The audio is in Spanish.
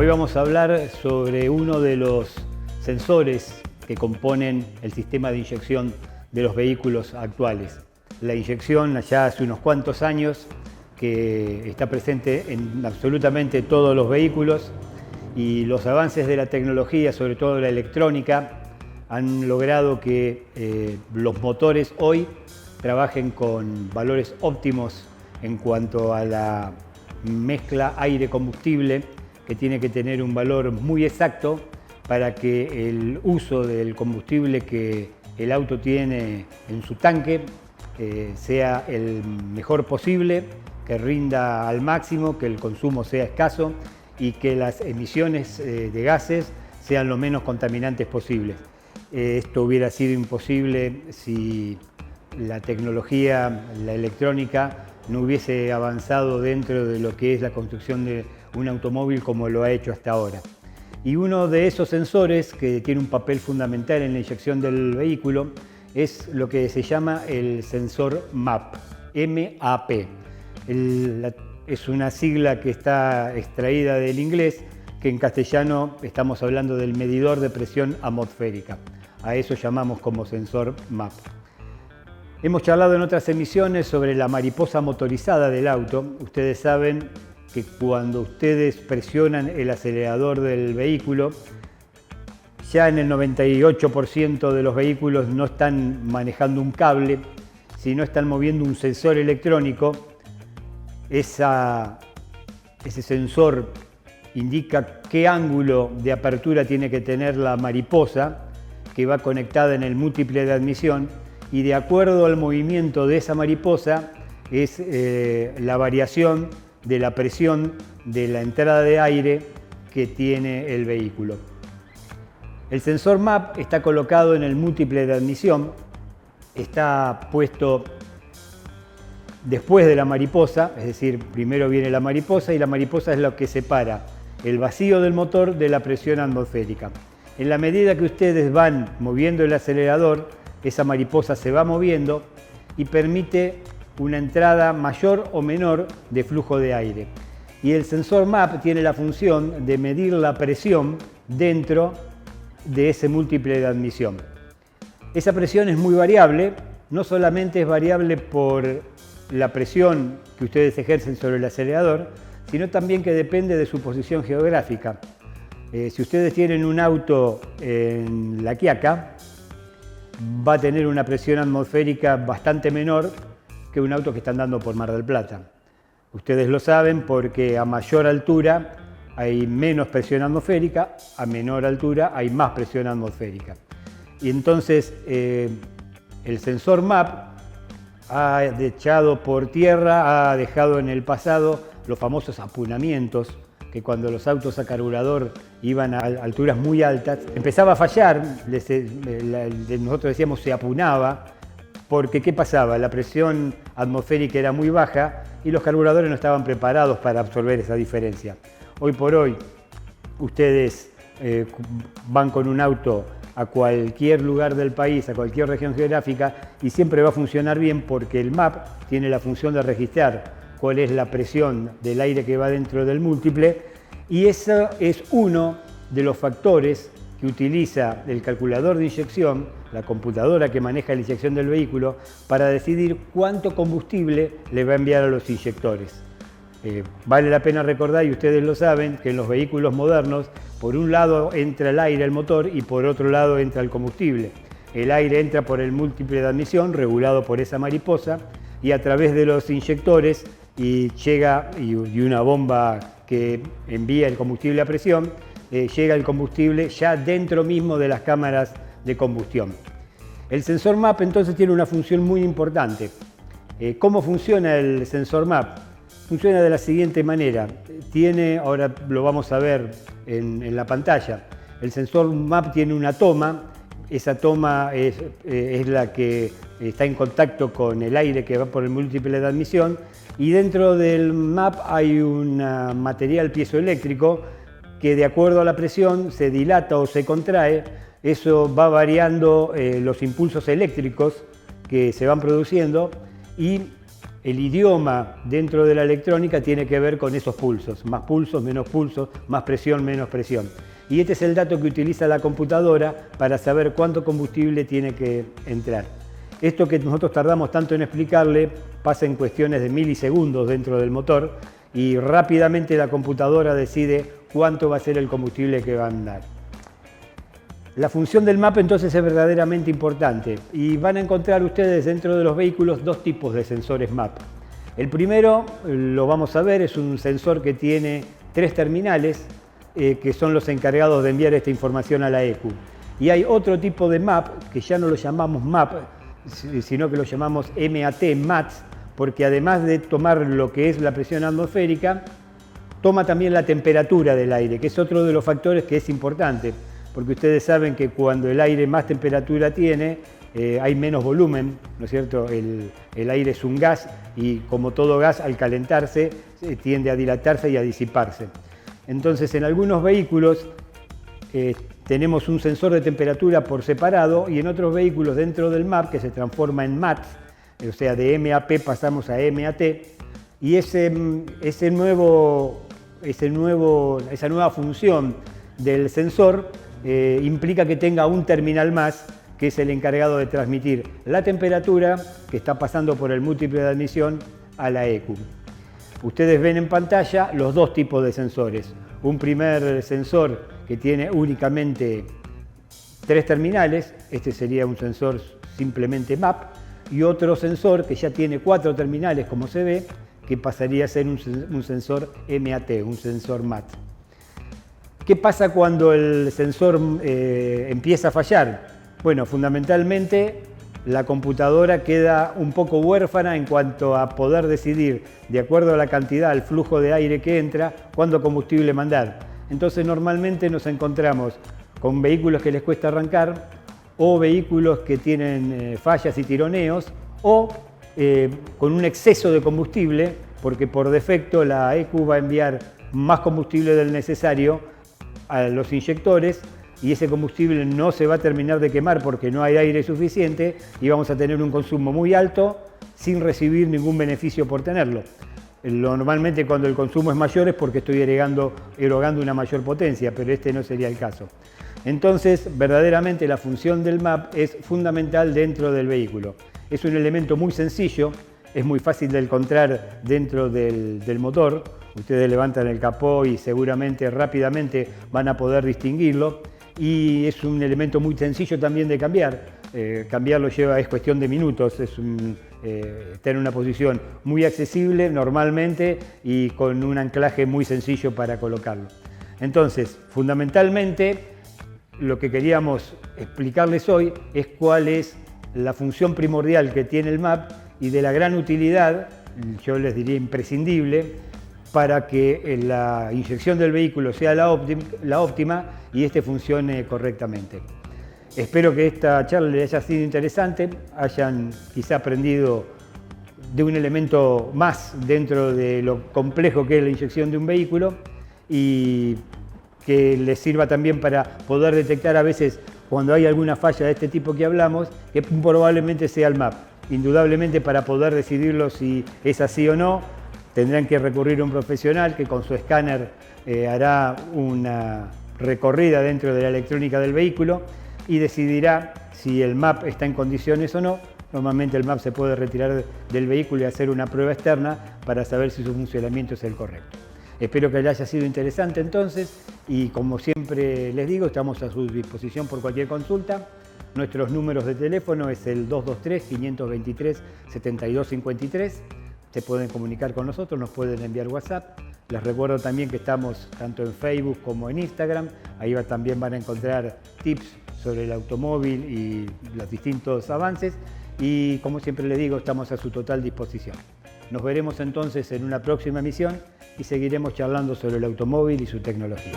Hoy vamos a hablar sobre uno de los sensores que componen el sistema de inyección de los vehículos actuales. La inyección ya hace unos cuantos años que está presente en absolutamente todos los vehículos y los avances de la tecnología, sobre todo la electrónica, han logrado que los motores hoy trabajen con valores óptimos en cuanto a la mezcla aire-combustible, que tiene que tener un valor muy exacto para que el uso del combustible que el auto tiene en su tanque sea el mejor posible, que rinda al máximo, que el consumo sea escaso y que las emisiones de gases sean lo menos contaminantes posibles. Esto hubiera sido imposible si la tecnología, la electrónica, no hubiese avanzado dentro de lo que es la construcción de un automóvil como lo ha hecho hasta ahora. Y uno de esos sensores que tiene un papel fundamental en la inyección del vehículo es lo que se llama el sensor MAP, M-A-P. Es una sigla que está extraída del inglés, que en castellano estamos hablando del medidor de presión atmosférica. A eso llamamos como sensor MAP. Hemos charlado en otras emisiones sobre la mariposa motorizada del auto. Ustedes saben que cuando ustedes presionan el acelerador del vehículo, ya en el 98% de los vehículos no están manejando un cable, sino están moviendo un sensor electrónico. Ese sensor indica qué ángulo de apertura tiene que tener la mariposa, que va conectada en el múltiple de admisión, y de acuerdo al movimiento de esa mariposa es la variación de la presión de la entrada de aire que tiene el vehículo. El sensor MAP está colocado en el múltiple de admisión, está puesto después de la mariposa, es decir, primero viene la mariposa y la mariposa es lo que separa el vacío del motor de la presión atmosférica. En la medida que ustedes van moviendo el acelerador, esa mariposa se va moviendo y permite una entrada mayor o menor de flujo de aire. Y el sensor MAP tiene la función de medir la presión dentro de ese múltiple de admisión. Esa presión es muy variable, no solamente es variable por la presión que ustedes ejercen sobre el acelerador, sino también que depende de su posición geográfica. Si ustedes tienen un auto en La Quiaca, va a tener una presión atmosférica bastante menor que un auto que está andando por Mar del Plata. Ustedes lo saben porque a mayor altura hay menos presión atmosférica, a menor altura hay más presión atmosférica. Y entonces el sensor MAP ha echado por tierra, ha dejado en el pasado los famosos apunamientos, que cuando los autos a carburador iban a alturas muy altas, empezaba a fallar, nosotros decíamos se apunaba, porque ¿qué pasaba? La presión atmosférica era muy baja y los carburadores no estaban preparados para absorber esa diferencia. Hoy por hoy, ustedes van con un auto a cualquier lugar del país, a cualquier región geográfica, y siempre va a funcionar bien porque el MAP tiene la función de registrar cuál es la presión del aire que va dentro del múltiple, y eso es uno de los factores que utiliza el calculador de inyección, la computadora que maneja la inyección del vehículo, para decidir cuánto combustible le va a enviar a los inyectores. Vale la pena recordar, y ustedes lo saben, que en los vehículos modernos, por un lado entra el aire al motor y por otro lado entra el combustible. El aire entra por el múltiple de admisión, regulado por esa mariposa, y a través de los inyectores y una bomba que envía el combustible a presión, llega el combustible ya dentro mismo de las cámaras de combustión. El sensor MAP entonces tiene una función muy importante. ¿Cómo funciona el sensor MAP? Funciona de la siguiente manera. Ahora lo vamos a ver en la pantalla, el sensor MAP tiene una toma. Esa toma es la que está en contacto con el aire que va por el múltiple de admisión, y dentro del MAP hay un material piezoeléctrico que, de acuerdo a la presión, se dilata o se contrae. Eso va variando los impulsos eléctricos que se van produciendo, y El idioma dentro de la electrónica tiene que ver con esos pulsos, menos pulsos, más presión, menos presión. Y este es el dato que utiliza la computadora para saber cuánto combustible tiene que entrar. Esto que nosotros tardamos tanto en explicarle pasa en cuestiones de milisegundos dentro del motor y rápidamente la computadora decide cuánto va a ser el combustible que va a andar. La función del MAP entonces es verdaderamente importante y van a encontrar ustedes dentro de los vehículos dos tipos de sensores MAP. El primero, lo vamos a ver, es un sensor que tiene 3 terminales que son los encargados de enviar esta información a la ECU. Y hay otro tipo de MAP que ya no lo llamamos MAP, sino que lo llamamos MAT, porque además de tomar lo que es la presión atmosférica, toma también la temperatura del aire, que es otro de los factores que es importante. Porque ustedes saben que cuando el aire más temperatura tiene, hay menos volumen, ¿no es cierto? El aire es un gas y como todo gas al calentarse tiende a dilatarse y a disiparse. Entonces en algunos vehículos tenemos un sensor de temperatura por separado y en otros vehículos dentro del MAP que se transforma en MAT, o sea de MAP pasamos a MAT y esa nueva función del sensor implica que tenga un terminal más que es el encargado de transmitir la temperatura que está pasando por el múltiple de admisión a la ECU. Ustedes ven en pantalla los dos tipos de sensores. Un primer sensor que tiene únicamente 3 terminales, este sería un sensor simplemente MAP, y otro sensor que ya tiene 4 terminales como se ve, que pasaría a ser un sensor MAT, un sensor MAT. ¿Qué pasa cuando el sensor empieza a fallar? Bueno, fundamentalmente la computadora queda un poco huérfana en cuanto a poder decidir, de acuerdo a la cantidad, al flujo de aire que entra, cuánto combustible mandar. Entonces normalmente nos encontramos con vehículos que les cuesta arrancar, o vehículos que tienen fallas y tironeos, o con un exceso de combustible, porque por defecto la ECU va a enviar más combustible del necesario a los inyectores y ese combustible no se va a terminar de quemar porque no hay aire suficiente y vamos a tener un consumo muy alto sin recibir ningún beneficio por tenerlo. Normalmente cuando el consumo es mayor es porque estoy erogando una mayor potencia, pero este no sería el caso. Entonces, verdaderamente la función del MAP es fundamental dentro del vehículo. Es un elemento muy sencillo, es muy fácil de encontrar dentro del motor. Ustedes levantan el capó y seguramente rápidamente van a poder distinguirlo. Y es un elemento muy sencillo también de cambiar. Cambiarlo es cuestión de minutos, está en una posición muy accesible normalmente y con un anclaje muy sencillo para colocarlo. Entonces, fundamentalmente, lo que queríamos explicarles hoy es cuál es la función primordial que tiene el MAP y de la gran utilidad, yo les diría imprescindible, para que la inyección del vehículo sea la óptima y este funcione correctamente. Espero que esta charla les haya sido interesante, hayan quizá aprendido de un elemento más dentro de lo complejo que es la inyección de un vehículo y que les sirva también para poder detectar a veces cuando hay alguna falla de este tipo que hablamos, que probablemente sea el MAP. Indudablemente para poder decidirlo si es así o no, tendrán que recurrir a un profesional que con su escáner hará una recorrida dentro de la electrónica del vehículo y decidirá si el MAP está en condiciones o no. Normalmente el MAP se puede retirar del vehículo y hacer una prueba externa para saber si su funcionamiento es el correcto. Espero que les haya sido interesante entonces y como siempre les digo, estamos a su disposición por cualquier consulta. Nuestros números de teléfono es el 223-523-7253. Se pueden comunicar con nosotros, nos pueden enviar WhatsApp. Les recuerdo también que estamos tanto en Facebook como en Instagram. Ahí también van a encontrar tips sobre el automóvil y los distintos avances. Y como siempre les digo, estamos a su total disposición. Nos veremos entonces en una próxima emisión y seguiremos charlando sobre el automóvil y su tecnología.